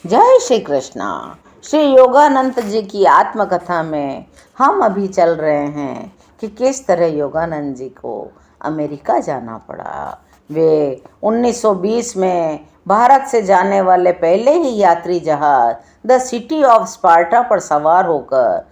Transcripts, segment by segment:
जय श्री कृष्णा। श्री योगानंद जी की आत्मकथा में हम अभी चल रहे हैं कि किस तरह योगानंद जी को अमेरिका जाना पड़ा। वे 1920 में भारत से जाने वाले पहले ही यात्री जहाज द सिटी ऑफ स्पार्टा पर सवार होकर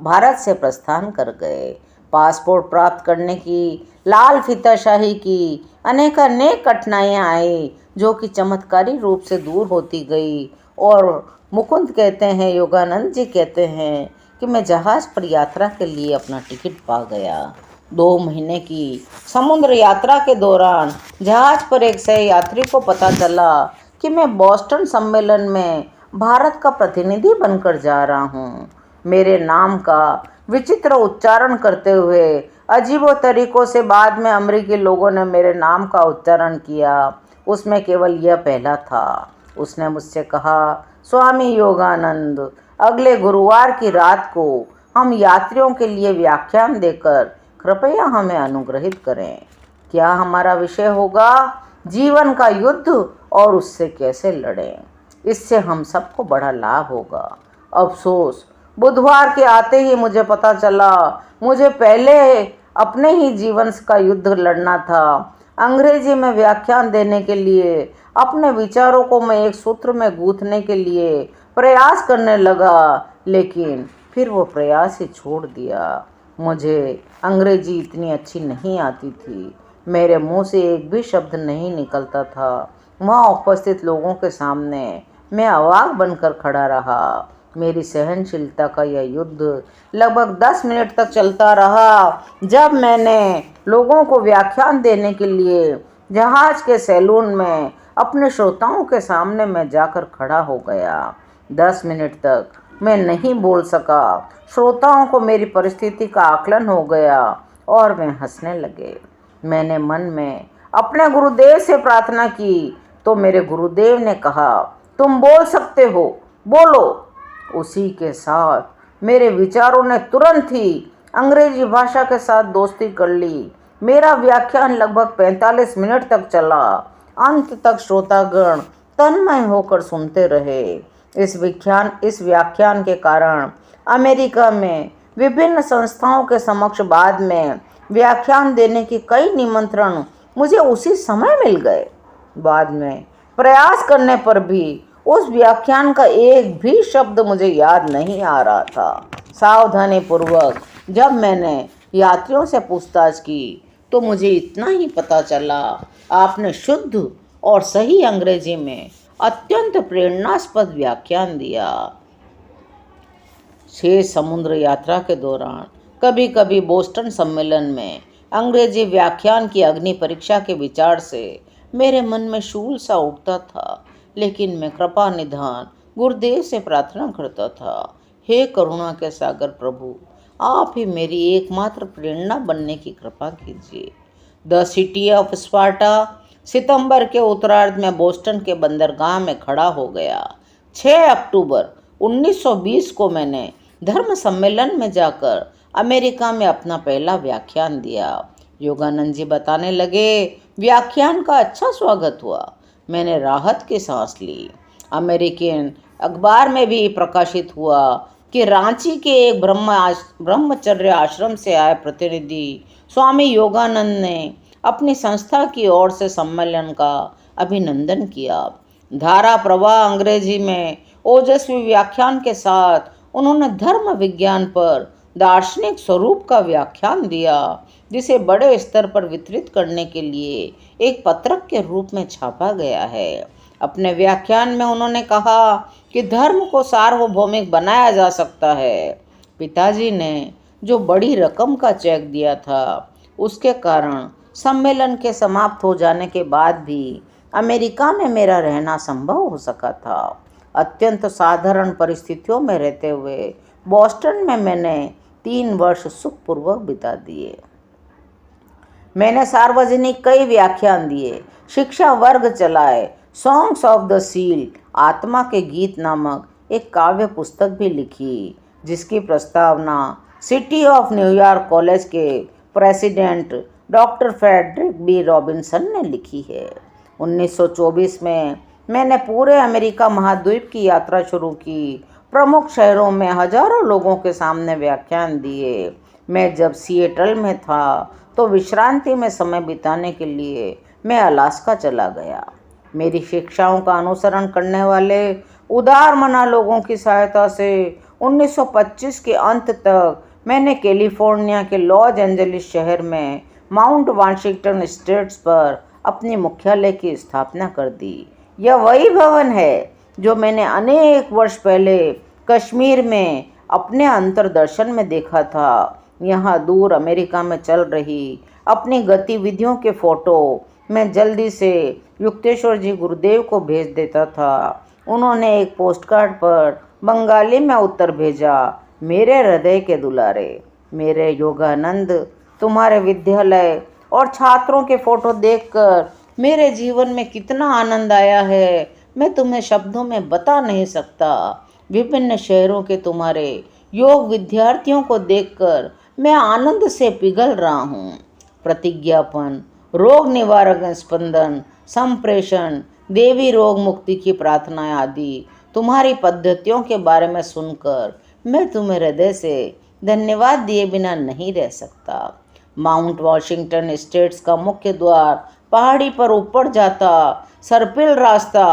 भारत से प्रस्थान कर गए। पासपोर्ट प्राप्त करने की लाल फीताशाही की अनेक कठिनाइयाँ आई, जो कि चमत्कारी रूप से दूर होती गई। और मुकुंद कहते हैं, योगानंद जी कहते हैं कि मैं जहाज पर यात्रा के लिए अपना टिकट पा गया। 2 महीने की समुद्र यात्रा के दौरान जहाज पर एक सहयात्री को पता चला कि मैं बोस्टन सम्मेलन में भारत का प्रतिनिधि बनकर जा रहा हूँ। मेरे नाम का विचित्र उच्चारण करते हुए अजीबो तरीकों से बाद में अमेरिकी लोगों ने मेरे नाम का उच्चारण किया। उसमें केवल यह पहला था। उसने मुझसे कहा, स्वामी योगानंद, अगले गुरुवार की रात को हम यात्रियों के लिए व्याख्यान देकर कृपया हमें अनुग्रहित करें। क्या हमारा विषय होगा? जीवन का युद्ध और उससे कैसे लड़ें। इससे हम सबको बड़ा लाभ होगा। अफसोस, बुधवार के आते ही मुझे पता चला मुझे पहले अपने ही जीवन का युद्ध लड़ना था। अंग्रेजी में व्याख्यान देने के लिए अपने विचारों को मैं एक सूत्र में गूंथने के लिए प्रयास करने लगा, लेकिन फिर वो प्रयास ही छोड़ दिया। मुझे अंग्रेजी इतनी अच्छी नहीं आती थी। मेरे मुंह से एक भी शब्द नहीं निकलता था। वहाँ उपस्थित लोगों के सामने मैं अवाक बनकर खड़ा रहा। मेरी सहनशीलता का यह युद्ध लगभग 10 मिनट तक चलता रहा। जब मैंने लोगों को व्याख्यान देने के लिए जहाज के सैलून में अपने श्रोताओं के सामने मैं जाकर खड़ा हो गया। 10 मिनट तक मैं नहीं बोल सका। श्रोताओं को मेरी परिस्थिति का आकलन हो गया और वे हंसने लगे। मैंने मन में अपने गुरुदेव से प्रार्थना की तो मेरे गुरुदेव ने कहा, तुम बोल सकते हो, बोलो। उसी के साथ मेरे विचारों ने तुरंत ही अंग्रेजी भाषा के साथ दोस्ती कर ली। मेरा व्याख्यान लगभग 45 मिनट तक चला। अंत तक श्रोतागण तन्मय होकर सुनते रहे। इस व्याख्यान के कारण अमेरिका में विभिन्न संस्थाओं के समक्ष बाद में व्याख्यान देने की कई निमंत्रण मुझे उसी समय मिल गए। बाद में प्रयास करने पर भी उस व्याख्यान का एक भी शब्द मुझे याद नहीं आ रहा था। सावधानी पूर्वक जब मैंने यात्रियों से पूछताछ की तो मुझे इतना ही पता चला, आपने शुद्ध और सही अंग्रेजी में अत्यंत प्रेरणास्पद व्याख्यान दिया। 6 समुद्र यात्रा के दौरान कभी कभी बोस्टन सम्मेलन में अंग्रेजी व्याख्यान की अग्नि परीक्षा के विचार से मेरे मन में शूल सा उठता था, लेकिन मैं कृपा निधान गुरुदेव से प्रार्थना करता था, हे करुणा के सागर प्रभु, आप ही मेरी एकमात्र प्रेरणा बनने की कृपा कीजिए। द सिटी ऑफ स्पार्टा सितंबर के उत्तरार्ध में बोस्टन के बंदरगाह में खड़ा हो गया। 6 अक्टूबर 1920 को मैंने धर्म सम्मेलन में जाकर अमेरिका में अपना पहला व्याख्यान दिया। योगानंद जी बताने लगे, व्याख्यान का अच्छा स्वागत हुआ। मैंने राहत की सांस ली। अमेरिकन अखबार में भी प्रकाशित हुआ कि रांची के एक ब्रह्मचर्य आश्रम से आए प्रतिनिधि स्वामी योगानंद ने अपनी संस्था की ओर से सम्मेलन का अभिनंदन किया। धारा प्रवाह अंग्रेजी में ओजस्वी व्याख्यान के साथ उन्होंने धर्म विज्ञान पर दार्शनिक स्वरूप का व्याख्यान दिया, जिसे बड़े स्तर पर वितरित करने के लिए एक पत्रक के रूप में छापा गया है। अपने व्याख्यान में उन्होंने कहा कि धर्म को सार्वभौमिक बनाया जा सकता है। पिताजी ने जो बड़ी रकम का चेक दिया था, उसके कारण सम्मेलन के समाप्त हो जाने के बाद भी अमेरिका में मेरा रहना संभव हो सका था। अत्यंत साधारण परिस्थितियों में रहते हुए बोस्टन में मैंने 3 वर्ष सुखपूर्वक बिता दिए। मैंने सार्वजनिक कई व्याख्यान दिए, शिक्षा वर्ग चलाए, सॉन्ग्स ऑफ द सील, आत्मा के गीत नामक एक काव्य पुस्तक भी लिखी, जिसकी प्रस्तावना सिटी ऑफ न्यूयॉर्क कॉलेज के president doctor Frederick B Robinson ने लिखी है। 1924 में मैंने पूरे अमेरिका महाद्वीप की यात्रा शुरू की। प्रमुख शहरों में हजारों लोगों के सामने व्याख्यान दिए। मैं जब सिएटल में था तो विश्रांति में समय बिताने के लिए मैं अलास्का चला गया। मेरी शिक्षाओं का अनुसरण करने वाले उदार मना लोगों की सहायता से 1925 के अंत तक मैंने कैलिफोर्निया के लॉस एंजलिस शहर में माउंट वाशिंगटन स्टेट्स पर अपने मुख्यालय की स्थापना कर दी। यह वही भवन है जो मैंने अनेक वर्ष पहले कश्मीर में अपने अंतर्दर्शन में देखा था। यहाँ दूर अमेरिका में चल रही अपनी गतिविधियों के फोटो मैं जल्दी से युक्तेश्वर जी गुरुदेव को भेज देता था। उन्होंने एक पोस्टकार्ड पर बंगाली में उत्तर भेजा, मेरे हृदय के दुलारे, मेरे योगानंद, तुम्हारे विद्यालय और छात्रों के फोटो देखकर मेरे जीवन में कितना आनंद आया है मैं तुम्हें शब्दों में बता नहीं सकता। विभिन्न शहरों के तुम्हारे योग विद्यार्थियों को देखकर मैं आनंद से पिघल रहा हूँ। प्रतिज्ञापन, रोग निवारक स्पंदन, संप्रेषण, देवी रोग मुक्ति की प्रार्थनाएं आदि तुम्हारी पद्धतियों के बारे में सुनकर मैं तुम्हें हृदय से धन्यवाद दिए बिना नहीं रह सकता। माउंट वाशिंगटन स्टेट्स का मुख्य द्वार पहाड़ी पर ऊपर जाता सर्पिल रास्ता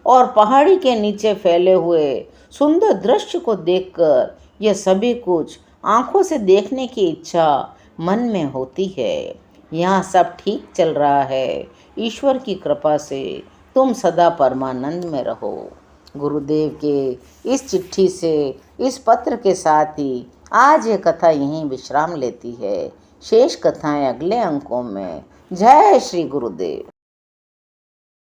और पहाड़ी के नीचे फैले हुए सुंदर दृश्य को देखकर यह सभी कुछ आंखों से देखने की इच्छा मन में होती है। यहाँ सब ठीक चल रहा है। ईश्वर की कृपा से तुम सदा परमानंद में रहो। गुरुदेव के इस चिट्ठी से, इस पत्र के साथ ही आज ये कथा यहीं विश्राम लेती है। शेष कथाएं अगले अंकों में। जय श्री गुरुदेव।